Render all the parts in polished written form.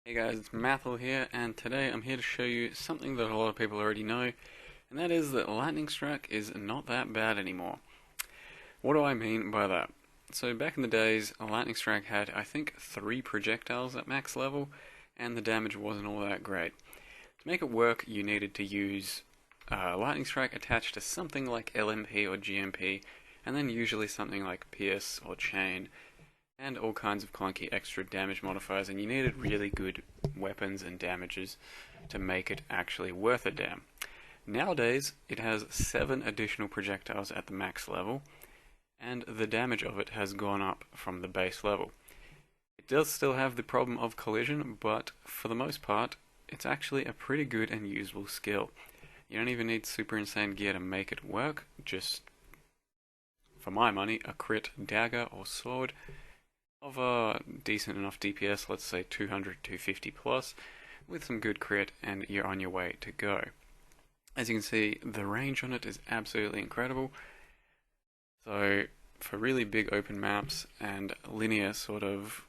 Hey guys, it's Mathel here, and today I'm here to show you something that a lot of people already know, and that is that Lightning Strike is not that bad anymore. What do I mean by that? So back in the days, a Lightning Strike had, I think, 3 projectiles at max level, and the damage wasn't all that great. To make it work, you needed to use Lightning Strike attached to something like LMP or GMP, and then usually something like Pierce or Chain, and all kinds of clunky extra damage modifiers, and you needed really good weapons and damages to make it actually worth a damn. Nowadays, it has 7 additional projectiles at the max level, and the damage of it has gone up from the base level. It does still have the problem of collision, but for the most part, it's actually a pretty good and usable skill. You don't even need super insane gear to make it work, just, for my money, a crit dagger or sword of a decent enough DPS, let's say 200, 250 plus, with some good crit, and you're on your way to go. As you can see, the range on it is absolutely incredible. So for really big open maps and linear sort of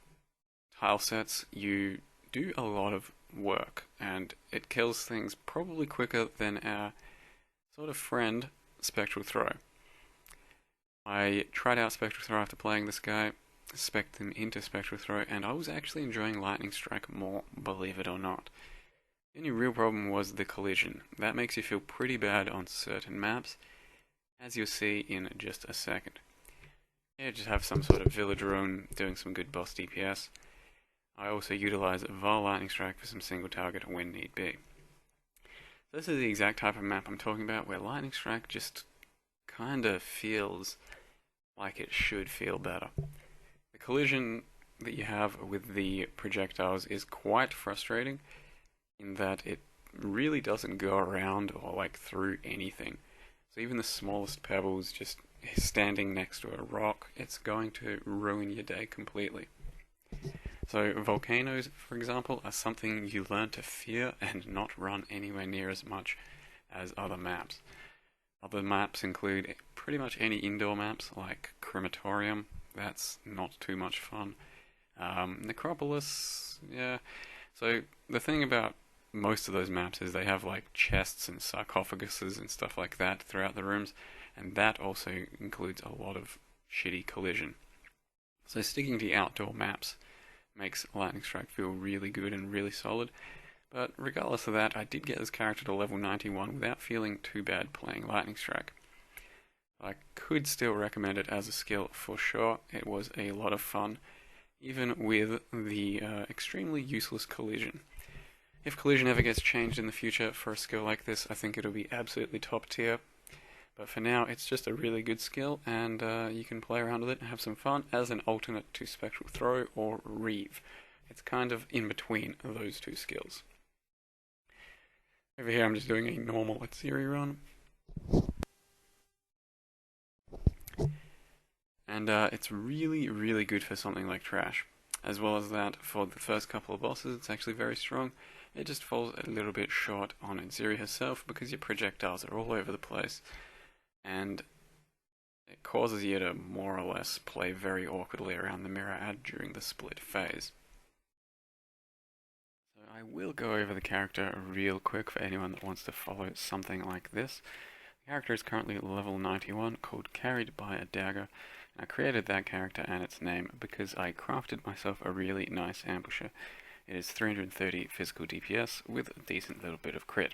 tile sets, you do a lot of work, and it kills things probably quicker than our sort of friend Spectral Throw. I tried out Spectral Throw after playing this guy, spec them into Spectral Throw, and I was actually enjoying Lightning Strike more, believe it or not. The only real problem was the collision. That makes you feel pretty bad on certain maps, as you'll see in just a second. Yeah, just have some sort of village rune doing some good boss DPS. I also utilize Var Lightning Strike for some single target when need be. So this is the exact type of map I'm talking about, where Lightning Strike just kinda feels like it should feel better. The collision that you have with the projectiles is quite frustrating in that it really doesn't go around or like through anything. So even the smallest pebbles, just standing next to a rock, it's going to ruin your day completely. So volcanoes, for example, are something you learn to fear and not run anywhere near as much as other maps. Other maps include pretty much any indoor maps like Crematorium. That's not too much fun. Necropolis, yeah. So the thing about most of those maps is they have like chests and sarcophaguses and stuff like that throughout the rooms, and that also includes a lot of shitty collision. So sticking to the outdoor maps makes Lightning Strike feel really good and really solid. But regardless of that, I did get this character to level 91 without feeling too bad playing Lightning Strike. I could still recommend it as a skill for sure. It was a lot of fun, even with the extremely useless collision. If collision ever gets changed in the future for a skill like this, I think it'll be absolutely top tier. But for now, it's just a really good skill, and you can play around with it and have some fun as an alternate to Spectral Throw or Reeve. It's kind of in between those two skills. Over here I'm just doing a normal Atziri run. And it's really, really good for something like Trash. As well as that, for the first couple of bosses, it's actually very strong. It just falls a little bit short on Atziri herself because your projectiles are all over the place. And it causes you to more or less play very awkwardly around the mirror ad during the split phase. So I will go over the character real quick for anyone that wants to follow something like this. The character is currently level 91, called Carried by a Dagger. I created that character and its name because I crafted myself a really nice ambusher. It is 330 physical DPS with a decent little bit of crit.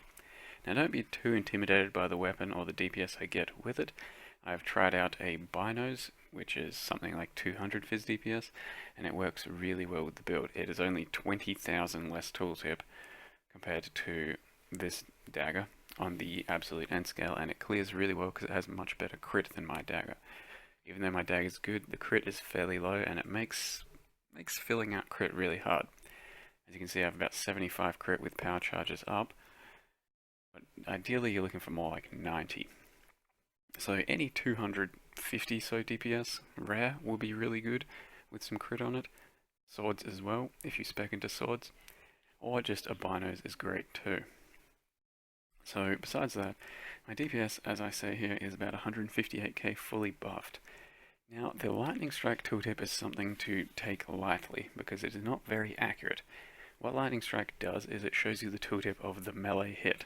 Now don't be too intimidated by the weapon or the DPS I get with it. I've tried out a Binos, which is something like 200 Phys DPS, and it works really well with the build. It is only 20,000 less tooltip compared to this dagger on the absolute end scale, and it clears really well because it has much better crit than my dagger. Even though my dagger is good, the crit is fairly low, and it makes filling out crit really hard. As you can see, I have about 75 crit with power charges up, but ideally you're looking for more like 90. So any 250 so DPS rare will be really good with some crit on it. Swords as well, if you spec into swords, or just a Binos is great too. So besides that, my DPS, as I say here, is about 158k fully buffed. Now, the Lightning Strike tooltip is something to take lightly because it is not very accurate. What Lightning Strike does is it shows you the tooltip of the melee hit.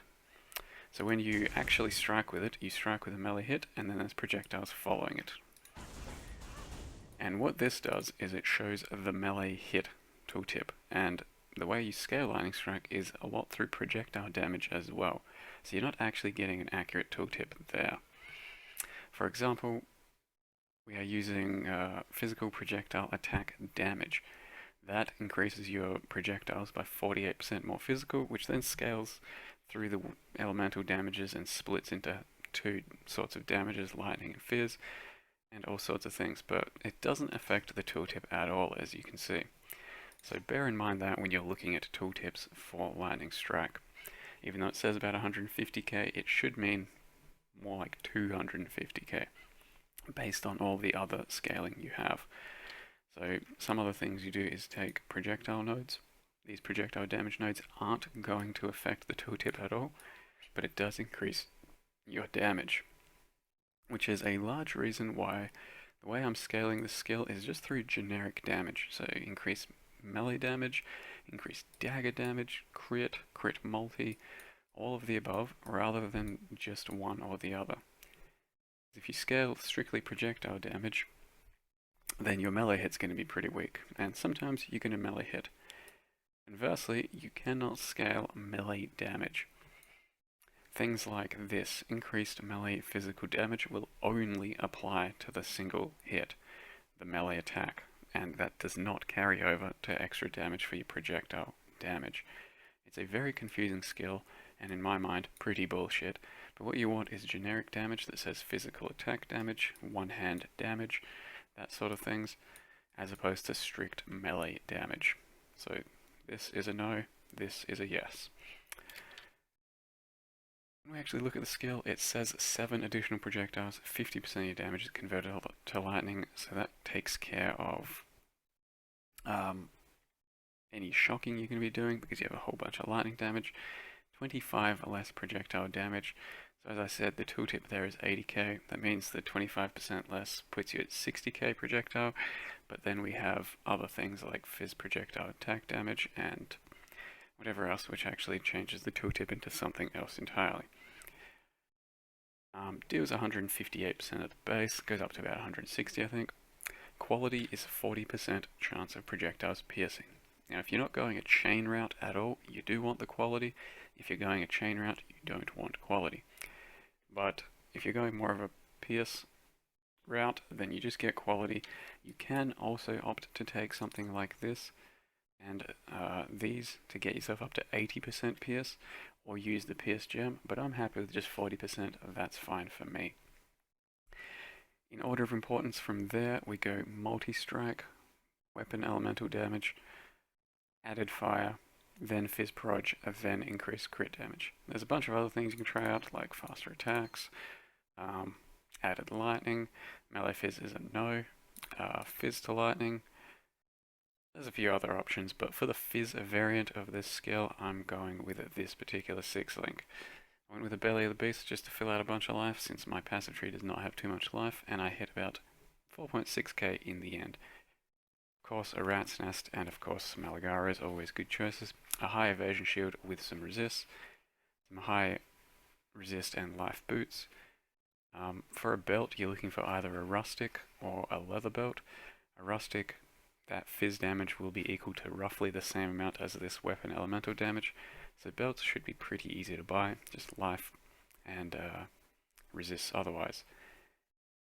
So when you actually strike with it, you strike with a melee hit, and then there's projectiles following it. And what this does is it shows the melee hit tooltip, and the way you scale Lightning Strike is a lot through projectile damage as well. So you're not actually getting an accurate tooltip there. For example, we are using physical projectile attack damage. That increases your projectiles by 48% more physical, which then scales through the elemental damages and splits into two sorts of damages, lightning and fizz, and all sorts of things, but it doesn't affect the tooltip at all, as you can see. So bear in mind that when you're looking at tooltips for Lightning Strike. Even though it says about 150k, it should mean more like 250k, based on all the other scaling you have. So some other things you do is take projectile nodes. These projectile damage nodes aren't going to affect the tooltip at all, but it does increase your damage, which is a large reason why the way I'm scaling the skill is just through generic damage. So increase melee damage, increase dagger damage, crit multi, all of the above, rather than just one or the other. If you scale strictly projectile damage, then your melee hit's going to be pretty weak, and sometimes you're going to melee hit. Conversely, you cannot scale melee damage. Things like this, increased melee physical damage, will only apply to the single hit, the melee attack, and that does not carry over to extra damage for your projectile damage. It's a very confusing skill, and in my mind, pretty bullshit, but what you want is generic damage that says physical attack damage, one-hand damage, that sort of things, as opposed to strict melee damage. So this is a no, this is a yes. When we actually look at the skill, it says 7 additional projectiles, 50% of your damage is converted to lightning, so that takes care of any shocking you're going to be doing because you have a whole bunch of lightning damage. 25 less projectile damage. So as I said, the tooltip there is 80k. That means the 25% less puts you at 60k projectile, but then we have other things like fizz projectile attack damage and whatever else, which actually changes the tooltip into something else entirely. Deals 158% at the base, goes up to about 160 I think. Quality is 40% chance of projectiles piercing. Now if you're not going a chain route at all, you do want the quality. If you're going a chain route, you don't want quality. But if you're going more of a pierce route, then you just get quality. You can also opt to take something like this and these to get yourself up to 80% pierce, or use the pierce gem, but I'm happy with just 40%, that's fine for me. In order of importance from there, we go multi-strike, weapon elemental damage, added fire, then fizz proj, then increased crit damage. There's a bunch of other things you can try out, like faster attacks, added lightning, melee fizz is a no, fizz to lightning. There's a few other options, but for the fizz variant of this skill, I'm going with this particular 6-link. I went with the Belly of the Beast just to fill out a bunch of life, since my passive tree does not have too much life, and I hit about 4.6k in the end. Of course, a Rat's Nest, and of course Malagara is always good choices. A high evasion shield with some resist, some high resist and life boots. For a belt, you're looking for either a rustic or a leather belt. A rustic, that fizz damage will be equal to roughly the same amount as this weapon elemental damage, so belts should be pretty easy to buy, just life and resists otherwise.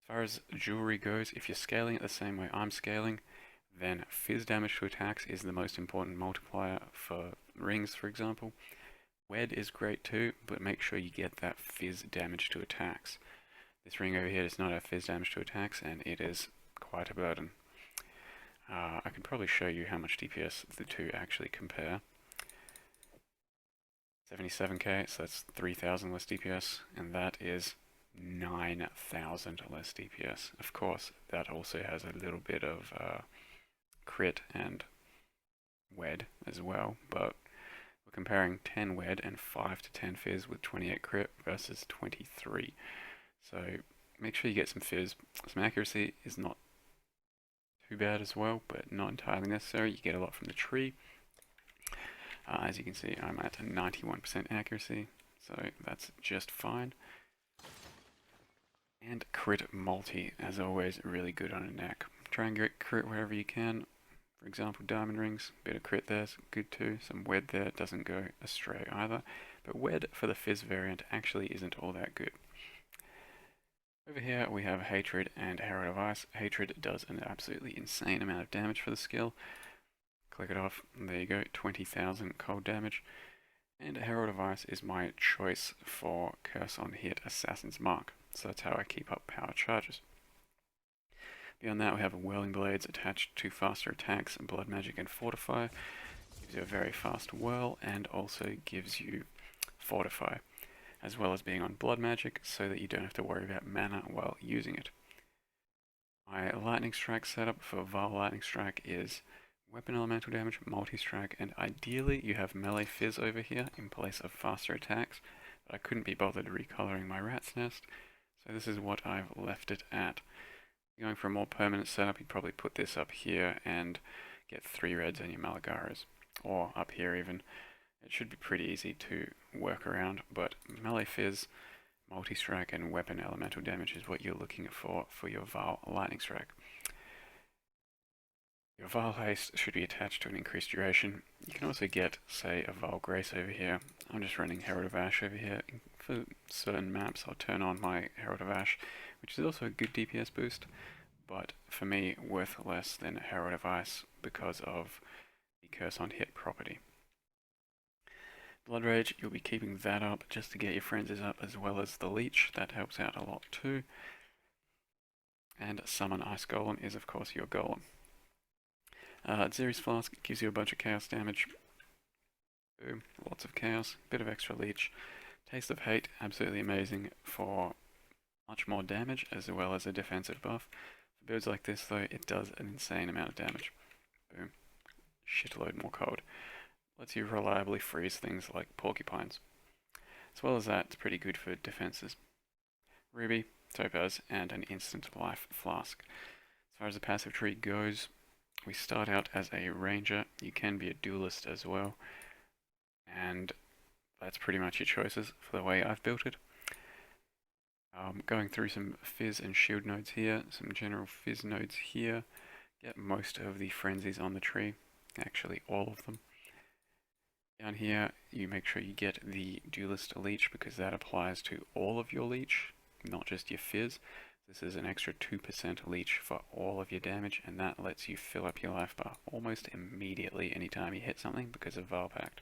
As far as jewelry goes, if you're scaling it the same way I'm scaling, then fizz damage to attacks is the most important multiplier for rings, for example. Wed is great too, but make sure you get that fizz damage to attacks. This ring over here does not have fizz damage to attacks, and it is quite a burden. I can probably show you how much DPS the two actually compare. 77k, so that's 3,000 less DPS, and that is 9,000 less DPS. Of course, that also has a little bit of crit and wed as well, but we're comparing 10 wed and 5 to 10 fizz with 28 crit versus 23. So make sure you get some fizz. Some accuracy is not too bad as well, but not entirely necessary. You get a lot from the tree. As you can see, I'm at 91% accuracy, so that's just fine. And crit multi, as always, really good on a neck. Try and get crit wherever you can. For example, diamond rings, bit of crit there's good too. Some wed there, doesn't go astray either. But wed for the fizz variant actually isn't all that good. Over here we have Hatred and Herald of Ice. Hatred does an absolutely insane amount of damage for the skill. Click it off, and there you go, 20,000 cold damage. And Herald of Ice is my choice for Curse on Hit Assassin's Mark. So that's how I keep up power charges. Beyond that we have Whirling Blades attached to faster attacks, Blood Magic and Fortify. Gives you a very fast whirl and also gives you Fortify, as well as being on Blood Magic so that you don't have to worry about mana while using it. My Lightning Strike setup for Val Lightning Strike is Weapon Elemental Damage, Multi-Strike, and ideally you have Melee Fizz over here in place of faster attacks, but I couldn't be bothered recoloring my Rat's Nest, so this is what I've left it at. Going for a more permanent setup, you'd probably put this up here and get 3 reds on your Malagaras, or up here even. It should be pretty easy to work around, but Melee Fizz, Multi-Strike, and Weapon Elemental Damage is what you're looking for your Val Lightning Strike. Your Val Haste should be attached to an increased duration. You can also get, say, a Val Grace over here. I'm just running Herald of Ash over here. For certain maps, I'll turn on my Herald of Ash, which is also a good DPS boost, but for me, worth less than Herald of Ice because of the Curse on Hit property. Blood Rage, you'll be keeping that up just to get your frenzies up, as well as the Leech. That helps out a lot too. And Summon Ice Golem is, of course, your Golem. Xeri's Flask gives you a bunch of chaos damage. Boom, lots of chaos, bit of extra leech. Taste of Hate, absolutely amazing for much more damage as well as a defensive buff. For birds like this though, it does an insane amount of damage. Boom, shitload more cold. Lets you reliably freeze things like porcupines. As well as that, it's pretty good for defenses. Ruby, Topaz, and an instant life flask. As far as the passive tree goes, we start out as a ranger. You can be a duelist as well, and that's pretty much your choices for the way I've built it. Going through some fizz and shield nodes here, some general fizz nodes here. Get most of the frenzies on the tree, actually all of them. Down here you make sure you get the duelist leech because that applies to all of your leech, not just your fizz. This is an extra 2% leech for all of your damage, and that lets you fill up your life bar almost immediately anytime you hit something because of Val Pact.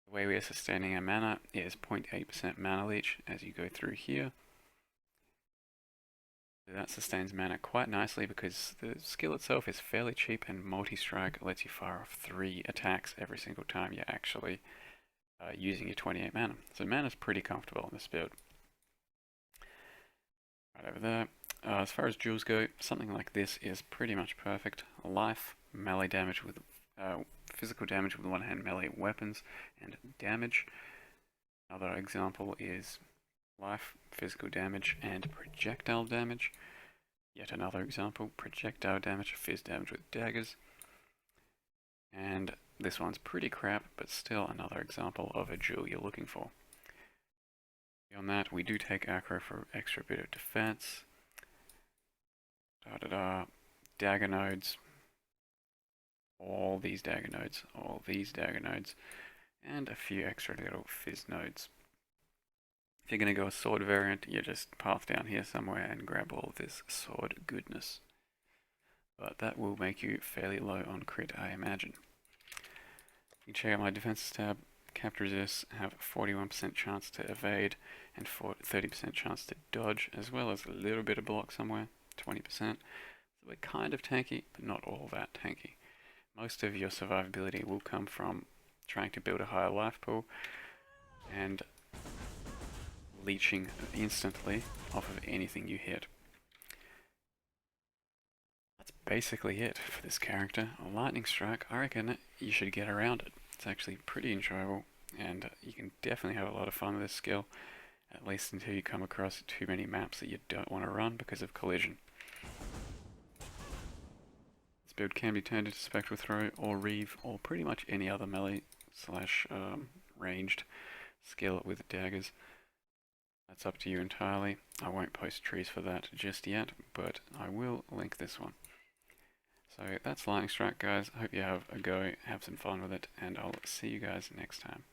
The way we are sustaining our mana is 0.8% mana leech as you go through here. So that sustains mana quite nicely because the skill itself is fairly cheap, and Multi-Strike lets you fire off 3 attacks every single time you're actually using your 28 mana. So mana's pretty comfortable in this build. Right over there. As far as jewels go, something like this is pretty much perfect. Life, melee damage with physical damage with one-hand melee weapons, and damage. Another example is life, physical damage, and projectile damage. Yet another example, projectile damage, fizz damage with daggers. And this one's pretty crap, but still another example of a jewel you're looking for. Beyond that, we do take Acro for extra bit of defense. Dagger nodes. All these dagger nodes. All these dagger nodes. And a few extra little fizz nodes. If you're going to go a sword variant, you just path down here somewhere and grab all of this sword goodness. But that will make you fairly low on crit, I imagine. You can check out my defenses tab. Capture resists have 41% chance to evade and 30% chance to dodge, as well as a little bit of block somewhere, 20%. So we're kind of tanky, but not all that tanky. Most of your survivability will come from trying to build a higher life pool and leeching instantly off of anything you hit. That's basically it for this character. A Lightning Strike, I reckon you should get around it. It's actually pretty enjoyable, and you can definitely have a lot of fun with this skill, at least until you come across too many maps that you don't want to run because of collision. This build can be turned into Spectral Throw or Reeve or pretty much any other melee slash ranged skill with daggers. That's up to you entirely. I won't post trees for that just yet, but I will link this one. So that's Lightning Strike, guys. Hope you have a go, have some fun with it, and I'll see you guys next time.